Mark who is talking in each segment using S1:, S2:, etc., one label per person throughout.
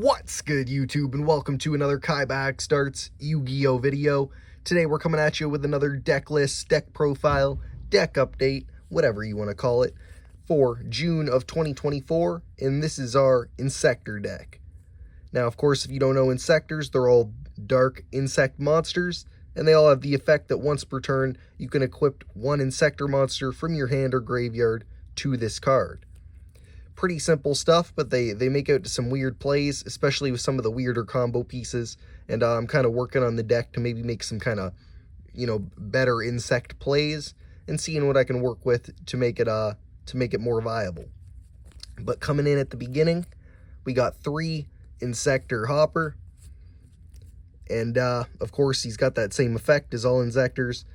S1: What's good, YouTube, and welcome to another KaibaHacksDartz Yu-Gi-Oh video. Today we're coming at you with another deck list, deck profile, deck update, whatever you want to call it, for June of 2024, and this is our Insector deck. Now, of course, if you don't know Insectors, they're all dark insect monsters, and they all have the effect that once per turn, you can equip one Insector monster from your hand or graveyard to this card. Pretty simple stuff, but they make out to some weird plays, especially with some of the weirder combo pieces, and I'm kind of working on the deck to maybe make some kind of, better insect plays, and seeing what I can work with to make it more viable. But coming in at the beginning, we got 3 Insector Hopper, and of course he's got that same effect as all Insectors,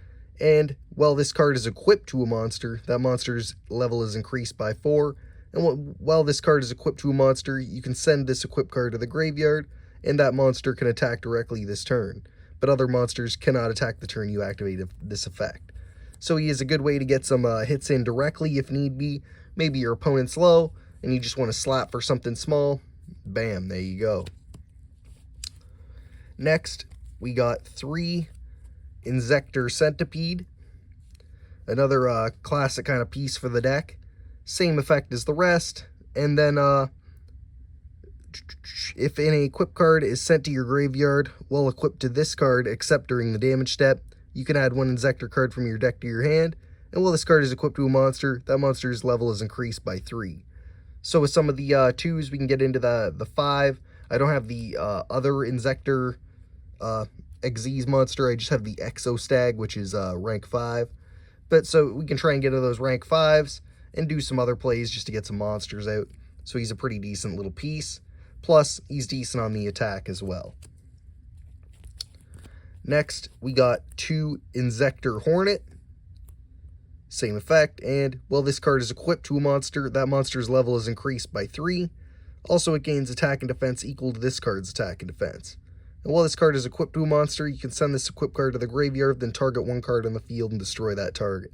S1: and while this card is equipped to a monster, that monster's level is increased by 4, and while this card is equipped to a monster, you can send this equipped card to the graveyard, and that monster can attack directly this turn, but other monsters cannot attack the turn you activate this effect. So he is a good way to get some hits in directly if need be. Maybe your opponent's low, and you just want to slap for something small. Bam, there you go. Next, we got 3 Insector Centipede. Another classic kind of piece for the deck. Same effect as the rest, and then if an equipped card is sent to your graveyard while equipped to this card, except during the damage step, you can add one Insector card from your deck to your hand, and while this card is equipped to a monster, that monster's level is increased by 3. So with some of the 2s, we can get into the 5. I don't have the other Insector Xyz monster, I just have the Exo Stag, which is rank 5. But so we can try and get into those rank 5s, and do some other plays just to get some monsters out. So he's a pretty decent little piece. Plus, he's decent on the attack as well. Next, we got 2 Insector Hornet. Same effect, and while this card is equipped to a monster, that monster's level is increased by 3. Also, it gains attack and defense equal to this card's attack and defense. And while this card is equipped to a monster, you can send this equipped card to the graveyard, then target one card on the field and destroy that target.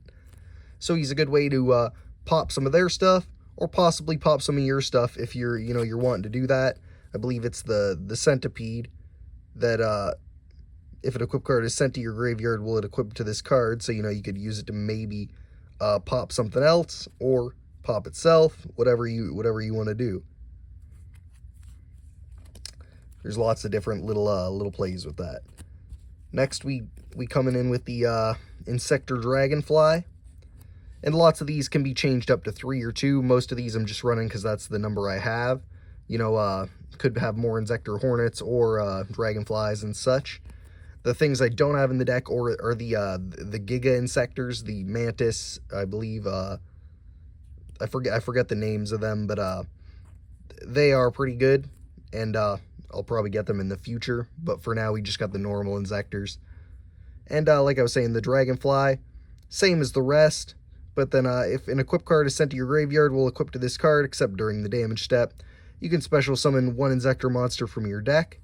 S1: So he's a good way to pop some of their stuff, or possibly pop some of your stuff if you're wanting to do that. I believe it's the Centipede that if an equipped card is sent to your graveyard, will it equip to this card, so you could use it to maybe pop something else or pop itself, whatever you want to do. There's lots of different little plays with that. Next, we coming in with the Insector Dragonfly. And lots of these can be changed up to 3 or 2. Most of these I'm just running because that's the number I have. Could have more Insector Hornets or Dragonflies and such. The things I don't have in the deck are the Giga Insectors, the Mantis, I believe. I forget the names of them, but they are pretty good, and I'll probably get them in the future. But for now, we just got the normal Insectors. And like I was saying, the Dragonfly, same as the rest. But then if an equipped card is sent to your graveyard, will equip to this card, except during the damage step. You can special summon one Insector monster from your deck.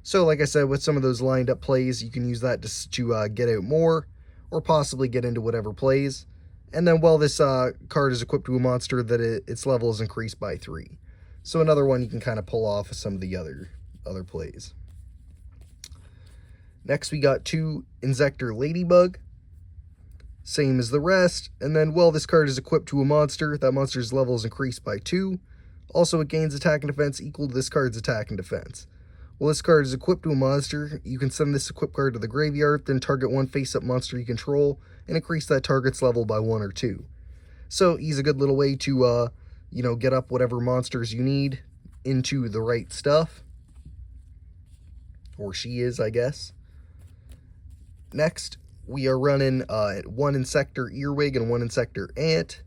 S1: So like I said, with some of those lined up plays, you can use that to get out more, or possibly get into whatever plays. And then while this card is equipped to a monster, that its level is increased by 3. So another one you can kind of pull off of some of the other plays. Next we got 2 Insector Ladybug. Same as the rest, and then while this card is equipped to a monster, that monster's level is increased by 2. Also, it gains attack and defense equal to this card's attack and defense. While this card is equipped to a monster, you can send this equipped card to the graveyard, then target one face-up monster you control, and increase that target's level by 1 or 2. So he's a good little way to, get up whatever monsters you need into the right stuff. Or she is, I guess. Next, we are running 1 Insector Earwig and 1 Insector Ant.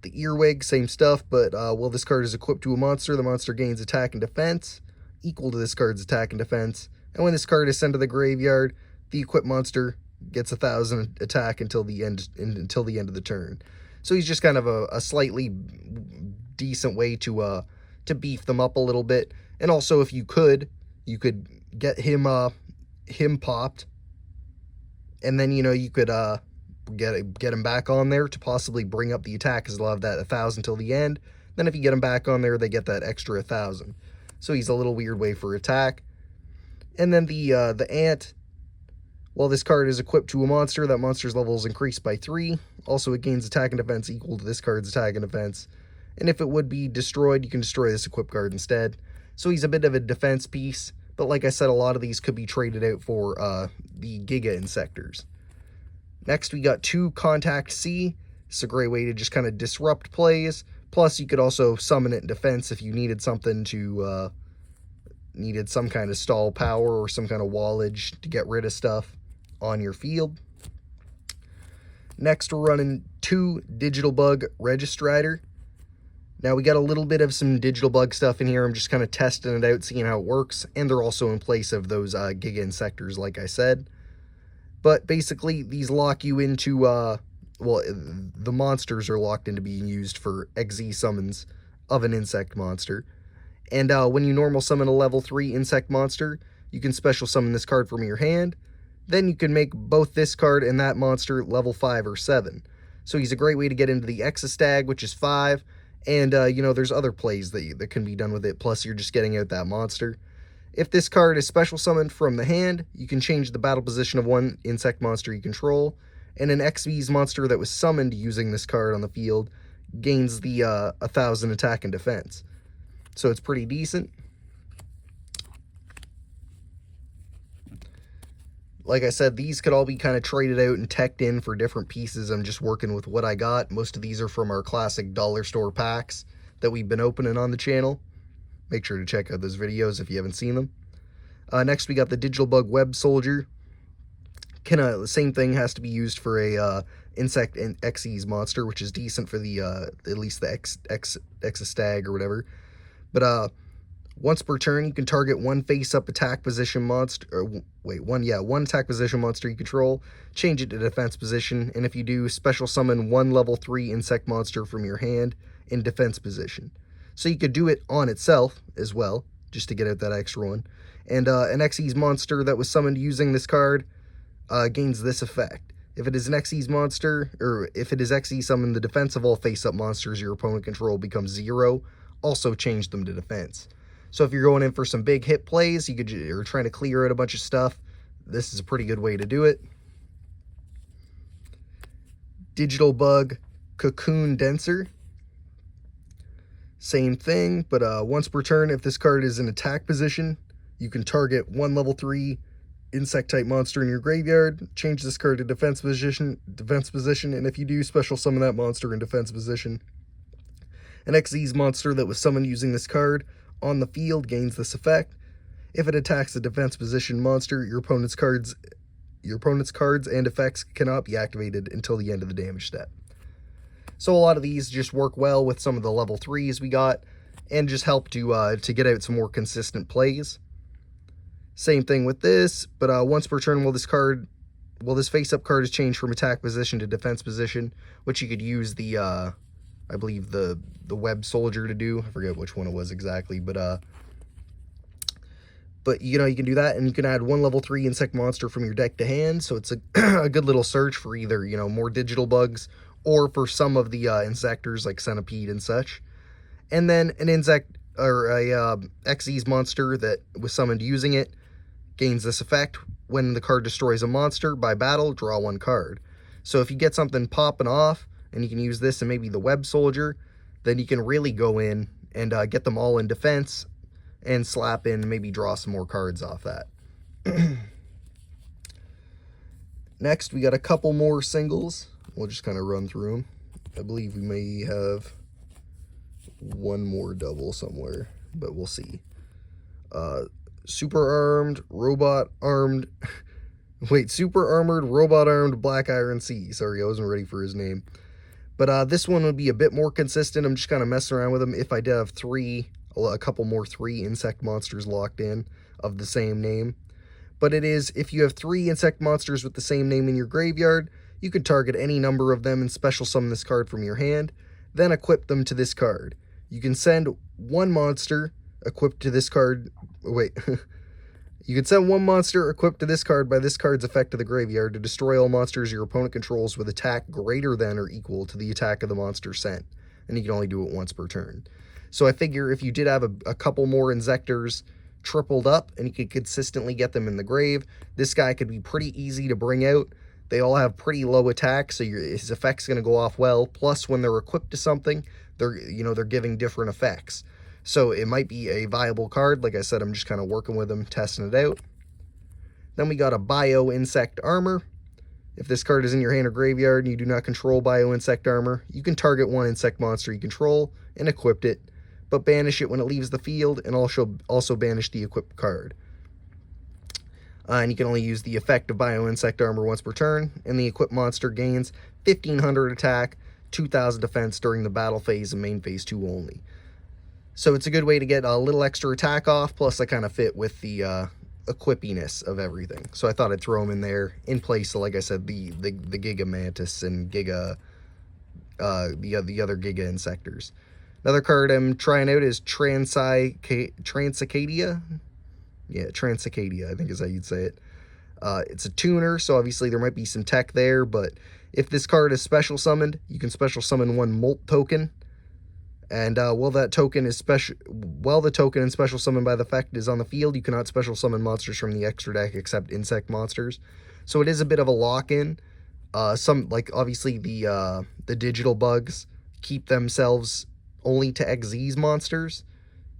S1: The Earwig, same stuff, but while this card is equipped to a monster, the monster gains attack and defense equal to this card's attack and defense. And when this card is sent to the graveyard, the equipped monster gets 1,000 attack until the end of the turn. So he's just kind of a slightly decent way to beef them up a little bit. And also, if you could get him popped. And then, you could get him back on there to possibly bring up the attack, because they'll have that 1,000 till the end. Then if you get them back on there, they get that extra 1,000. so he's a little weird way for attack. And then the Ant, while this card is equipped to a monster, that monster's level is increased by 3. Also, it gains attack and defense equal to this card's attack and defense. And if it would be destroyed, you can destroy this equipped card instead. So he's a bit of a defense piece, but like I said, a lot of these could be traded out for the Giga Insectors. Next, we got 2 Contact C. It's a great way to just kind of disrupt plays. Plus, you could also summon it in defense if you needed something to, needed some kind of stall power or some kind of wallage to get rid of stuff on your field. Next, we're running 2 Digital Bug Registrer. Now, we got a little bit of some Digital Bug stuff in here. I'm just kind of testing it out, seeing how it works. And they're also in place of those Giga Insectors, like I said. But basically, these lock you into, well, the monsters are locked into being used for XZ summons of an insect monster. And when you normal summon a level 3 insect monster, you can special summon this card from your hand. Then you can make both this card and that monster level 5 or 7. So he's a great way to get into the Exostag, which is 5. And, you know, there's other plays that can be done with it, plus you're just getting out that monster. If this card is special summoned from the hand, you can change the battle position of one insect monster you control, and an XV's monster that was summoned using this card on the field gains the 1,000 attack and defense. So it's pretty decent. Like I said, these could all be kind of traded out and teched in for different pieces. I'm just working with what I got. Most of these are from our classic dollar store packs that we've been opening on the channel. Make sure to check out those videos if you haven't seen them. Next, we got the Digital Bug Web Soldier. The same thing has to be used for a Insect and XE's monster, which is decent for the at least the Exostag or whatever. But once per turn, you can target one face-up attack position monster, or one attack position monster you control, change it to defense position, and if you do, special summon one level 3 insect monster from your hand in defense position. So you could do it on itself as well, just to get out that extra one. And an XE's monster that was summoned using this card gains this effect. If it is an XE's monster, or if it is XE summoned, the defense of all face-up monsters your opponent control becomes 0. Also change them to defense. So if you're going in for some big hit plays, you're trying to clear out a bunch of stuff, this is a pretty good way to do it. Digital Bug Cocoon Denser. Same thing, but once per turn, if this card is in attack position, you can target one level 3 insect type monster in your graveyard, change this card to defense position, and if you do, special summon that monster in defense position. An XE's monster that was summoned using this card on the field gains this effect. If it attacks a defense position monster, your opponent's cards and effects cannot be activated until the end of the damage step. So a lot of these just work well with some of the level 3s we got, and just help to get out some more consistent plays. Same thing with this, but once per turn, this face-up card is changed from attack position to defense position, which you could use the I believe the Web Soldier to do. I forget which one it was exactly, but you know, you can do that, and you can add one level 3 insect monster from your deck to hand. So it's a good little search for either, you know, more digital bugs or for some of the insectors like Centipede and such. And then an insect or a XE's monster that was summoned using it gains this effect. When the card destroys a monster by battle, draw one card. So if you get something popping off, and you can use this and maybe the Web Soldier, then you can really go in and get them all in defense and slap in and maybe draw some more cards off that. Next, we got a couple more singles. We'll just kind of run through them. I believe we may have one more double somewhere, but we'll see. Super Armored Robot Armed Black Iron Sea. Sorry, I wasn't ready for his name. But this one would be a bit more consistent. I'm just kind of messing around with them. If I did have a couple more 3 insect monsters locked in of the same name. But it is, if you have 3 insect monsters with the same name in your graveyard, you can target any number of them and special summon this card from your hand, then equip them to this card. You can send one monster equipped to this card. You can send one monster equipped to this card by this card's effect to the graveyard to destroy all monsters your opponent controls with attack greater than or equal to the attack of the monster sent. And you can only do it once per turn. So I figure if you did have a couple more Inzectors tripled up and you could consistently get them in the grave, this guy could be pretty easy to bring out. They all have pretty low attack, so his effect's going to go off well. Plus, when they're equipped to something, they're giving different effects. So it might be a viable card. Like I said, I'm just kind of working with them, testing it out. Then we got a Bio Insect Armor. If this card is in your hand or graveyard and you do not control Bio Insect Armor, you can target one insect monster you control and equip it, but banish it when it leaves the field, and also banish the equipped card. And you can only use the effect of Bio Insect Armor once per turn, and the equipped monster gains 1500 attack, 2000 defense during the battle phase and main phase 2 only. So it's a good way to get a little extra attack off, plus they kind of fit with the equippiness of everything. So I thought I'd throw them in there in place of, like I said, the Giga Mantis and Giga, the other Giga Insectors. Another card I'm trying out is Transistor. Yeah, Transistor, I think is how you'd say it. It's a tuner, so obviously there might be some tech there, but if this card is special summoned, you can special summon one Molt token. And while the token and special summon by the effect is on the field, you cannot special summon monsters from the extra deck except insect monsters. So it is a bit of a lock-in. Obviously the digital bugs keep themselves only to Xyz monsters.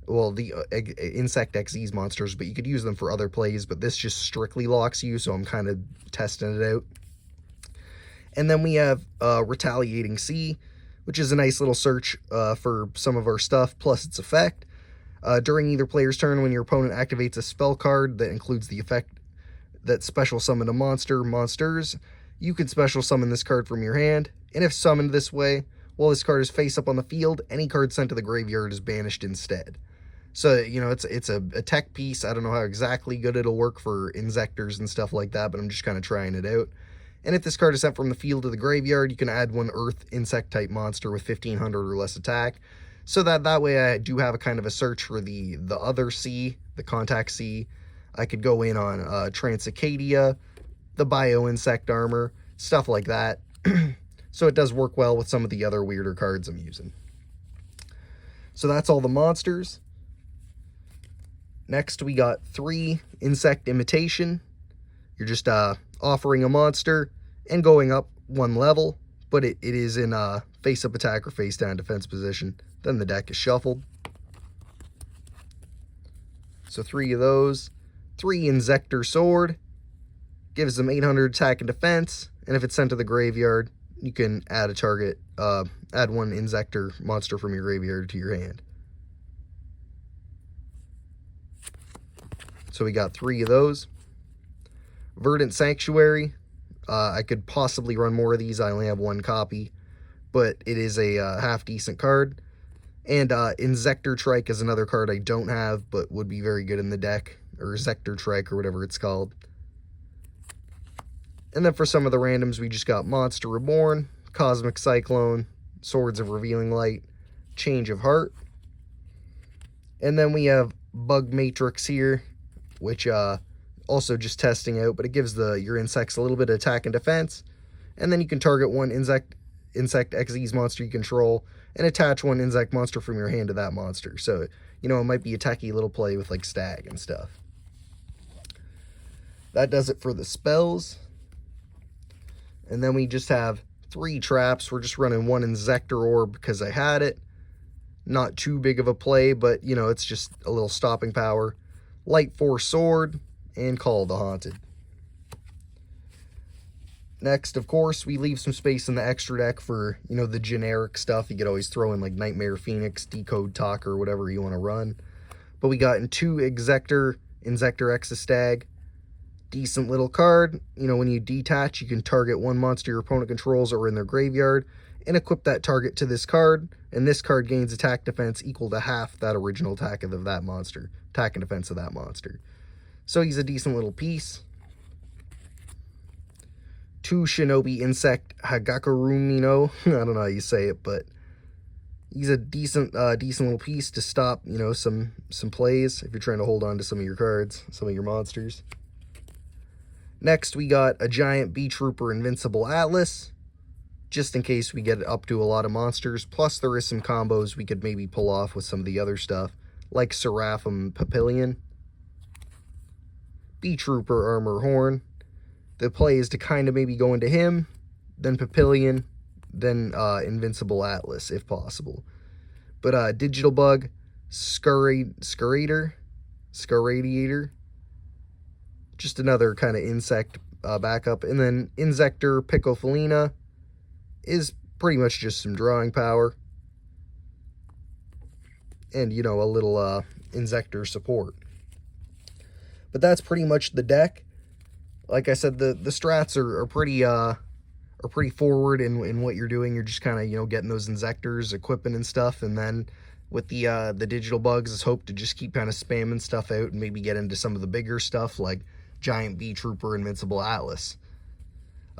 S1: Well, the insect Xyz monsters, but you could use them for other plays, but this just strictly locks you, so I'm kind of testing it out. And then we have Retaliating C, which is a nice little search for some of our stuff, plus its effect. During either player's turn, when your opponent activates a spell card that includes the effect that special summon a monsters, you can special summon this card from your hand, and if summoned this way, while this card is face up on the field, any card sent to the graveyard is banished instead. So, it's a tech piece. I don't know how exactly good it'll work for Inzectors and stuff like that, but I'm just kind of trying it out. And if this card is sent from the field to the graveyard, you can add one Earth Insect-type monster with 1500 or less attack. So that way I do have a kind of a search for the other C, the Contact C. I could go in on Transistor, the Bio Insect Armor, stuff like that. So it does work well with some of the other weirder cards I'm using. So that's all the monsters. Next, we got 3 Insect Imitation. You're just offering a monster and going up 1 level, but it is in face-up attack or face-down defense position. Then the deck is shuffled. So 3 of those. 3 Insector Sword. Gives them 800 attack and defense, and if it's sent to the graveyard, you can add add 1 Insector monster from your graveyard to your hand. So we got 3 of those. Verdant Sanctuary. I could possibly run more of these. I only have 1 copy, but it is a half-decent card. And Insector Trike is another card I don't have, but would be very good in the deck, or Insector Trike, or whatever it's called. And then for some of the randoms, we just got Monster Reborn, Cosmic Cyclone, Swords of Revealing Light, Change of Heart. And then we have Bug Matrix here, which also just testing out, but it gives your insects a little bit of attack and defense. And then you can target 1 insect Xyz monster you control and attach 1 insect monster from your hand to that monster. So, it might be a techie little play with like Stag and stuff. That does it for the spells. And then we just have 3 traps. We're just running 1 Insector Orb because I had it. Not too big of a play, but, it's just a little stopping power. Light Force Sword, and Call of the Haunted. Next, of course, we leave some space in the extra deck for, the generic stuff. You could always throw in, like, Nightmare Phoenix, Decode Talker, whatever you want to run. But we got in 2 Insector Exostag. Decent little card. When you detach, you can target 1 monster your opponent controls or in their graveyard, and equip that target to this card, and this card gains attack defense equal to half that original attack of that monster. Attack and defense of that monster. So he's a decent little piece. 2 Shinobi Insect Hagakurumino. I don't know how you say it, but he's a decent little piece to stop, some plays if you're trying to hold on to some of your cards, some of your monsters. Next, we got a giant Bee Trooper Invincible Atlas. just in case we get up to a lot of monsters. Plus, there is some combos we could maybe pull off with some of the other stuff, like Seraphim Papillion, B-Trooper Armor Horn. The play is to kind of maybe go into him, then Papillion, then Invincible Atlas, if possible. But Digital Bug, Scurradiator, just another kind of insect backup. And then Insector Piccofelina is pretty much just some drawing power. And, you know, a little Insector support. But that's pretty much the deck. Like I said, the strats are pretty forward in what you're doing. You're just kind of, you know, getting those Insectors, equipping and stuff, and then with the digital bugs, it's hoped to just keep kind of spamming stuff out and maybe get into some of the bigger stuff like Giant Bee Trooper, Invincible Atlas.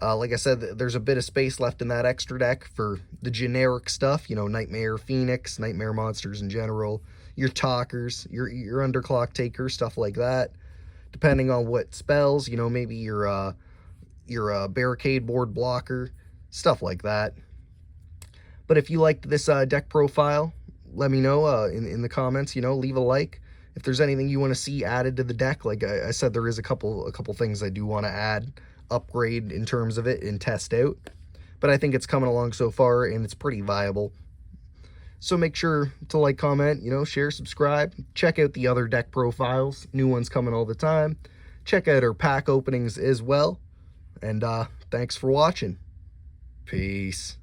S1: Like I said, there's a bit of space left in that extra deck for the generic stuff, you know, Nightmare Phoenix, Nightmare monsters in general, your Talkers, your Underclock Takers, stuff like that. Depending on what spells, you know, maybe your Barricade Board Blocker, stuff like that. But if you liked this deck profile, let me know in the comments, you know, leave a like. If there's anything you want to see added to the deck, like I said, there is a couple things I do want to add, upgrade in terms of it, and test out. But I think it's coming along so far, and it's pretty viable. So make sure to like, comment, you know, share, subscribe. Check out the other deck profiles. New ones coming all the time. Check out our pack openings as well. And thanks for watching. Peace.